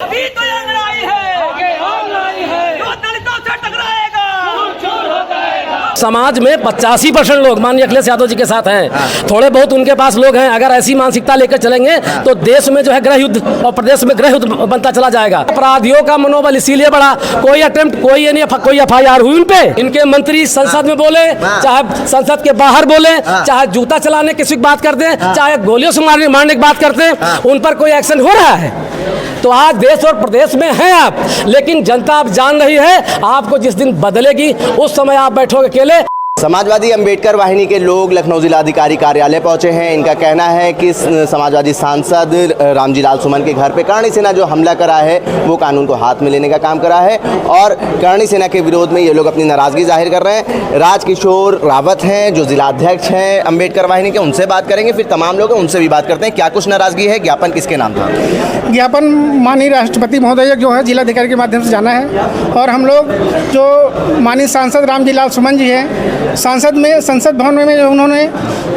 अभी तो ये लड़ाई है, आगे और लड़ाई है, जो दलितों से टकराएगा चूर हो जाएगा। समाज में 85% लोग माननीय अखिलेश यादव जी के साथ हैं। थोड़े बहुत उनके पास लोग हैं, अगर ऐसी मानसिकता लेकर चलेंगे तो देश में जो है गृह युद्ध और प्रदेश में गृह युद्ध बनता चला जाएगा। अपराधियों का मनोबल इसीलिए बढ़ा, कोई अटेम्प्ट कोई FIR हुई उन पे। इनके मंत्री संसद में बोले, चाहे संसद के बाहर बोले, चाहे जूता चलाने किसी की बात करते हैं, चाहे गोलियों से मारने की बात करते हैं, उन पर कोई एक्शन हो रहा है। तो आज देश और प्रदेश में हैं आप, लेकिन जनता आप जान रही है, आपको जिस दिन बदलेगी उस समय आप बैठोगे अकेले। समाजवादी अंबेडकर वाहिनी के लोग लखनऊ जिलाधिकारी कार्यालय पहुंचे हैं। इनका कहना है कि समाजवादी सांसद रामजी लाल सुमन के घर पे करणी सेना जो हमला करा है वो कानून को हाथ में लेने का काम करा है और करणी सेना के विरोध में ये लोग अपनी नाराजगी जाहिर कर रहे हैं। राजकिशोर रावत हैं जो जिलाध्यक्ष हैं अंबेडकर वाहिनी के, उनसे बात करेंगे। फिर तमाम लोग उनसे भी बात करते हैं क्या कुछ नाराजगी है। ज्ञापन किसके नाम था? ज्ञापन माननीय राष्ट्रपति महोदय जो है जिलाधिकारी के माध्यम से जाना है और हम लोग जो माननीय सांसद रामजी लाल सुमन जी हैं संसद भवन में उन्होंने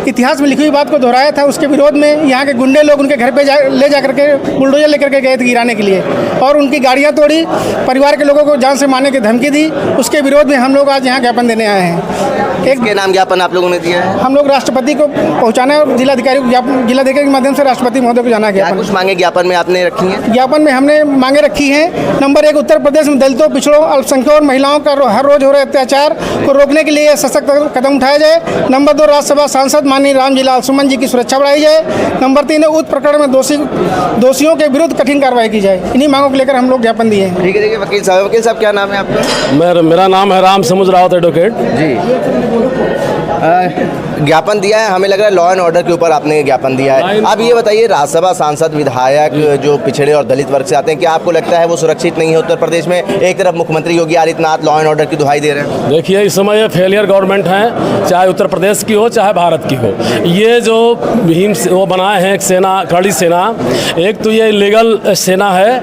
इतिहास में लिखी हुई बात को दोहराया था, उसके विरोध में यहाँ के गुंडे लोग उनके घर पे ले जा करके बुलडोजर लेकर के गए थे गिराने के लिए और उनकी गाड़ियाँ तोड़ी, परिवार के लोगों को जान से मारने की धमकी दी। उसके विरोध में हम लोग आज यहाँ ज्ञापन देने आए हैं। एक के नाम ज्ञापन आप लोगों ने दिया है? हम लोग राष्ट्रपति को पहुँचाना है और जिलाधिकारी के माध्यम से राष्ट्रपति महोदय को जाना है। क्या कुछ मांगे ज्ञापन में आपने रखी है? ज्ञापन में हमने मांगे रखी हैं। नंबर 1, उत्तर प्रदेश में दलितों, पिछड़ों, अल्पसंख्यकों और महिलाओं का हर रोज हो रहे अत्याचार को रोकने के लिए सशक्त कदम उठाया जाए। नंबर 2, राज्यसभा सांसद माननीय रामजी लाल सुमन जी की सुरक्षा बढ़ाई जाए। नंबर 3, उक्त प्रकरण में दोषियों के विरुद्ध कठिन कार्रवाई की जाए। इन्हीं मांगों को लेकर हम लोग ज्ञापन दिए हैं। ठीक है, वकील साहब क्या नाम है आपका? मेरा नाम है राम समुद्र रावत एडवोकेट जी। ज्ञापन दिया है, हमें लग रहा है लॉ एंड ऑर्डर के ऊपर आपने ज्ञापन दिया है। अब ये बताइए, राज्यसभा सांसद विधायक जो पिछड़े और दलित वर्ग से आते हैं, क्या आपको लगता है वो सुरक्षित नहीं है उत्तर प्रदेश में? एक तरफ मुख्यमंत्री Yogi Adityanath law and order की दुहाई दे रहे हैं। देखिए, इस समय ये फेलियर गवर्नमेंट है, चाहे उत्तर प्रदेश की हो चाहे भारत की हो। ये जो भीम वो बनाए हैं एक सेना, करणी सेना, एक तो ये इलीगल सेना है,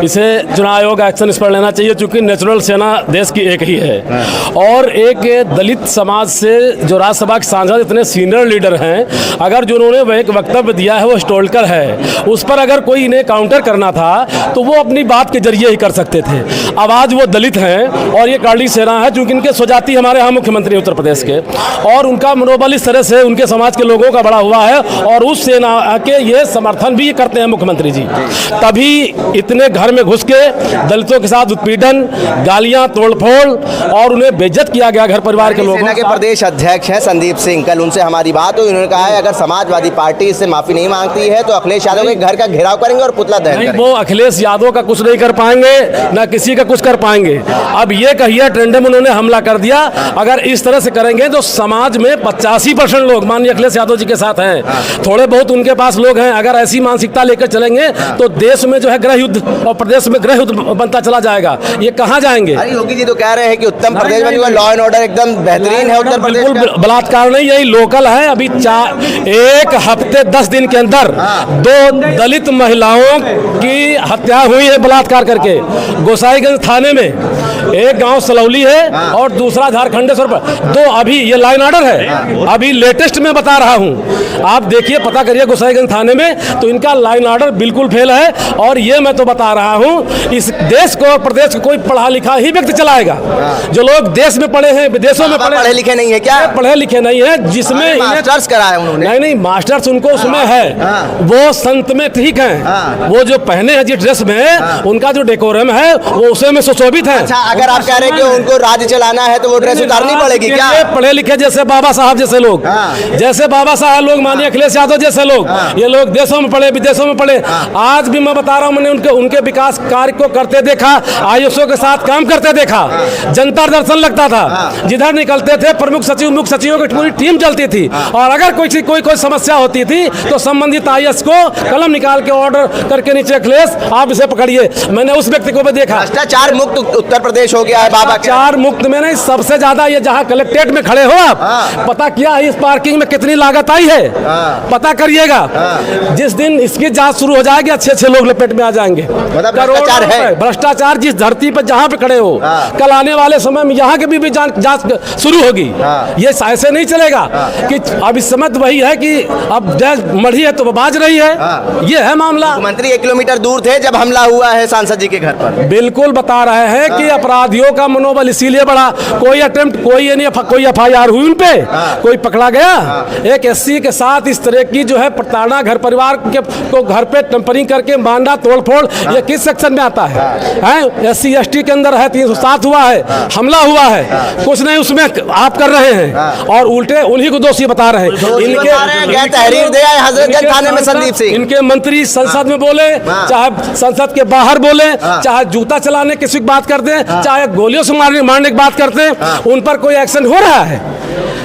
इसे चुनाव आयोग एक्शन इस पर लेना चाहिए चूँकि नेचुरल सेना देश की एक ही है। और एक दलित समाज से जो राज्यसभा के सांसद इतने सीनियर लीडर हैं, अगर जो उन्होंने एक वक्तव्य दिया है वो हिस्टोरिकल है, उस पर अगर कोई इन्हें काउंटर करना था तो वो अपनी बात के जरिए ही कर सकते थे। अब आज वो दलित हैं और ये करणी सेना है, चूँकि इनके स्वजाति हमारे यहाँ मुख्यमंत्री उत्तर प्रदेश के, और उनका मनोबल इस तरह से उनके समाज के लोगों का बड़ा हुआ है और उस सेना के ये समर्थन भी करते हैं मुख्यमंत्री जी। तभी इतने घर में घुस के दलितों के साथ उत्पीड़न, गालियाँ, तोड़फोड़ और उन्हें बेइज्जत किया गया घर परिवार के लोगों के प्रदेश अध्यक्ष हैं संदीप सिंह, कल उनसे हमारी बात हुई। उन्होंने कहा है अगर समाजवादी पार्टी इससे माफी नहीं मांगती है तो अखिलेश यादव के घर का घेराव करेंगे और पुतला दहन करेंगे। वो अखिलेश यादव का कुछ नहीं कर पाएंगे, ना किसी का कुछ कर पाएंगे। अब ये कहिए ट्रेंड में उन्होंने हमला कर दिया, अगर इस तरह से करेंगे तो समाज में 85% लोग माननीय अखिलेश यादव जी के साथ हैं। थोड़े बहुत उनके पास लोग हैं, अगर ऐसी मानसिकता लेकर चलेंगे तो देश में जो है गृह युद्ध और प्रदेश में गृह युद्ध बनता चला जाएगा। ये कहाँ जाएंगे? योगी जी तो कह रहे हैं कि उत्तर प्रदेश में लॉ एंड ऑर्डर एकदम बेहतरीन है। उत्तर प्रदेश बिल्कुल बलात्कार नहीं, यही लोकल है। अभी 1 हफ्ते 10 दिन के अंदर 2 दलित महिलाओं की हत्या हुई है बलात्कार करके। गोसाईगंज थाने में एक गांव सलौली है और दूसरा झारखंडेश्वर पर। 2 अभी ये लाइन ऑर्डर है, अभी लेटेस्ट में बता रहा हूं, आप देखिए, पता करिए गोसाईगंज थाने में, तो इनका लाइन ऑर्डर बिल्कुल फेल है। और ये मैं तो बता रहा हूं, इस देश को और प्रदेश को कोई पढ़ा लिखा ही व्यक्ति चलाएगा। जो लोग देश में पढ़े हैं, विदेशों में पढ़े लिखे नहीं है, क्या पढ़े लिखे नहीं है, जिसमें मास्टर्स कराया उन्होंने? नहीं, मास्टर्स उनको उसमें है, वो संत में ठीक है, वो जो पहने हैं जिस ड्रेस में, उनका जो डेकोरम है वो उसे में सुशोभित है। अच्छा, अगर आप कह रहे हैं कि उनको राज्य चलाना है तो वो ड्रेस उतारनी पड़ेगी क्या? पढ़े लिखे जैसे बाबा साहब जैसे लोग, जैसे बाबा साहब लोग, माननीय अखिलेश यादव जैसे लोग, ये लोग देशों में पढ़े, विदेशों में पढ़े। आज भी मैं बता रहा हूँ, मैंने उनके विकास कार्य को करते देखा, आयुषों के साथ काम करते देखा, जनता दर्शन लगता था, जिधर निकलते थे प्रमुख सचिव, मुख्य सचिवों की पूरी टीम चलती थी। और अगर कोई समस्या होती थी तो संबंधित IAS को कलम निकाल के ऑर्डर करके नीचे, अखिलेश आप इसे पकड़िए। मैंने उस व्यक्ति को भी देखा। भ्रष्टाचार मुक्त उत्तर प्रदेश हो गया है बाबा। भ्रष्टाचार मुक्त में नहीं, सबसे ज्यादा ये जहाँ कलेक्ट्रेट में खड़े हो आप, पता किया इस पार्किंग में कितनी लागत आई है, पता करिएगा। जिस दिन इसकी जांच शुरू हो जाएगी, अच्छे लोग लपेट में आ जाएंगे। भ्रष्टाचार है, भ्रष्टाचार जिस धरती पर जहाँ पे खड़े हो, कल आने वाले समय में यहाँ की भी जांच शुरू होगी। ये ऐसे नहीं चलेगा। कि अब इस समय तो वही है कि अब मढ़ी है तो बाज रही है। ये है मामला। मंत्री 1 किलोमीटर दूर थे जब हमला हुआ है सांसद जी के घर पर। बिल्कुल बता रहे हैं कि अपराधियों का मनोबल इसीलिए बढ़ा, कोई अटेम्प्ट, कोई एफआईआर हुई उन पे, कोई पकड़ा गया। एक एससी के साथ इस तरह की जो है प्रताड़ना, घर परिवार के को घर पे टेम्परिंग करके मारना, तोड़फोड़, ये किस सेक्शन में आता है? SC ST के अंदर है, 307 हुआ है, हमला हुआ है, कुछ नहीं उसमें आप कर रहे हैं और उल्टे उन्हीं को दोषी बता रहे हैं। इनके तहरीर दे आए हजरतगंज थाने में संदीप सिंह। इनके मंत्री संसद में बोले, चाहे संसद के बाहर बोले, चाहे जूता चलाने किसी की बात करते हैं, चाहे गोलियों से मारने की बात करते हैं, उन पर कोई एक्शन हो रहा है?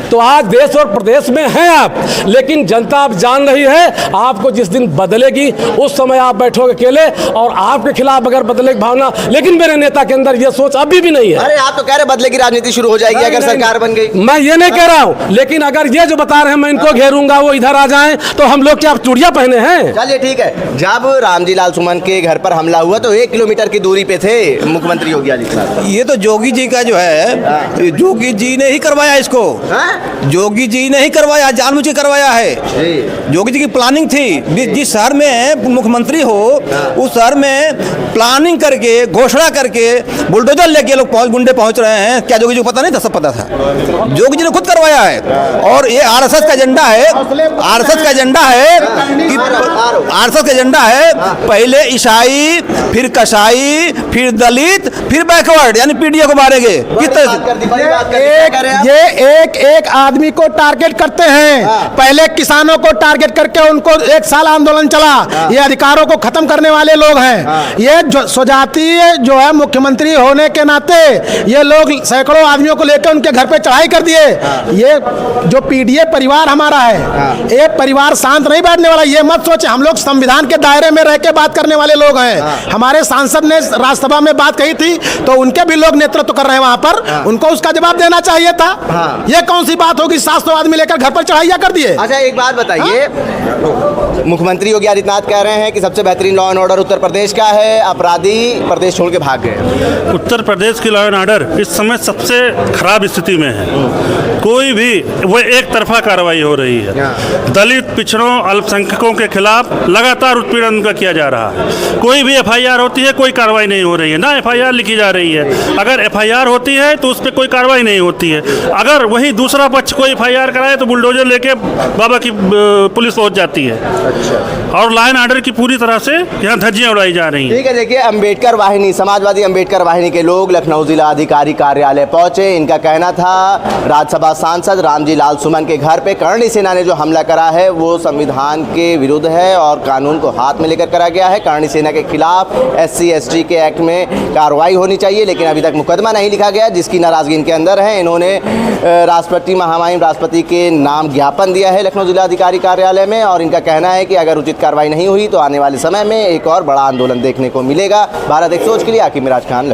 तो आज देश और प्रदेश में हैं आप, लेकिन जनता अब जान रही है आपको जिस दिन बदलेगी उस समय आप बैठोगे अकेले और आपके खिलाफ अगर बदले की भावना, लेकिन मेरे नेता के अंदर ये सोच अभी भी नहीं है। अरे आप तो कह रहे बदले की राजनीति शुरू हो जाएगी अगर सरकार बन गई। मैं ये नहीं कह रहा हूँ, लेकिन अगर ये जो बता रहे हैं मैं इनको घेरूंगा, वो इधर आ जाएं, तो हम लोग क्या चूड़ियां पहने हैं? चलिए ठीक है। जब रामजी लाल सुमन के घर पर हमला हुआ तो 1 किलोमीटर की दूरी पे थे मुख्यमंत्री योगी आदित्यनाथ। ये तो जोगी जी का जो है, जोगी जी ने ही करवाया इसको। जोगी जी ने ही करवाया, जानबूझ के करवाया है। जोगी जी की प्लानिंग थी। जिस शहर में मुख्यमंत्री हो उस शहर में प्लानिंग करके, घोषणा करके, बुलडोजर लेके लोग गुंडे पहुंच रहे हैं। क्या जोगी जी को पता नहीं था? सब पता था। जोगी जी ने खुद करवाया है। और ये आरएसएस का एजेंडा है, आरएसएस का एजेंडा है कि आरएसएस का एजेंडा है पहले ईसाई, फिर कसाई, फिर दलित, फिर बैकवर्ड, यानी पीडीए को मारेंगे। ये एक आदमी को टारगेट करते हैं। पहले किसानों को टारगेट करके उनको 1 साल आंदोलन चला। ये अधिकारों को खत्म करने वाले लोग हैं। ये स्वजातीय जो है मुख्यमंत्री होने के नाते ये लोग सैकड़ों आदमियों को लेकर उनके घर पे चढ़ाई कर दिए। ये जो पीडीए परिवार हमारा है, ये परिवार शांत नहीं बैठने वाला। ये मत सोचे, हम लोग संविधान के दायरे में रह के बात करने वाले लोग हैं। हमारे सांसद ने राज्यसभा में बात कही थी तो उनके भी लोग नेतृत्व कर रहे हैं वहां पर, उनको उसका जवाब देना चाहिए था। ये कौन सी बात होगी? 700 आदमी लेकर घर पर चढ़ाइया कर दिए। अच्छा एक बात बताइए, मुख्यमंत्री योगी आदित्यनाथ कह रहे हैं कि सबसे बेहतरीन law and order Uttar Pradesh का है, अपराधी प्रदेश छोड़ के भाग गए। उत्तर प्रदेश की लॉ एंड ऑर्डर इस समय सबसे खराब स्थिति में है। कोई भी वो एक तरफा कार्रवाई हो रही है। दलित, पिछड़ों, अल्पसंख्यकों के खिलाफ लगातार उत्पीड़न उनका किया जा रहा है। कोई भी एफआईआर होती है, कोई कार्रवाई नहीं हो रही है, ना एफआईआर लिखी जा रही है। अगर एफआईआर होती है तो उस पर कोई कार्रवाई नहीं होती है। अगर वही दूसरा पक्ष कोई एफआईआर कराए तो बुलडोजर लेके बाबा की पुलिस पहुंच जाती है। और लॉ एंड ऑर्डर की पूरी तरह से यहाँ धज्जियां उड़ाई जा रही हैं। ठीक है, देखिए अंबेडकर वाहिनी, समाजवादी अंबेडकर वाहिनी के लोग लखनऊ जिला अधिकारी कार्यालय पहुंचे। इनका कहना था राज्यसभा सांसद रामजी लाल सुमन के घर पे करणी सेना ने जो हमला करा है वो संविधान के विरुद्ध है और कानून को हाथ में लेकर करा गया है। करणी सेना के खिलाफ SC ST के एक्ट में कार्रवाई होनी चाहिए, लेकिन अभी तक मुकदमा नहीं लिखा गया, जिसकी नाराजगी इनके अंदर है। इन्होंने राष्ट्रपति, महामहिम राष्ट्रपति के नाम ज्ञापन दिया है लखनऊ जिला अधिकारी कार्यालय में और इनका कहना है कि अगर उचित कार्रवाई नहीं हुई तो आने वाले समय में एक और बड़ा आंदोलन देखने को मिलेगा। भारत एक सोच के लिए आकिब मिराज खान।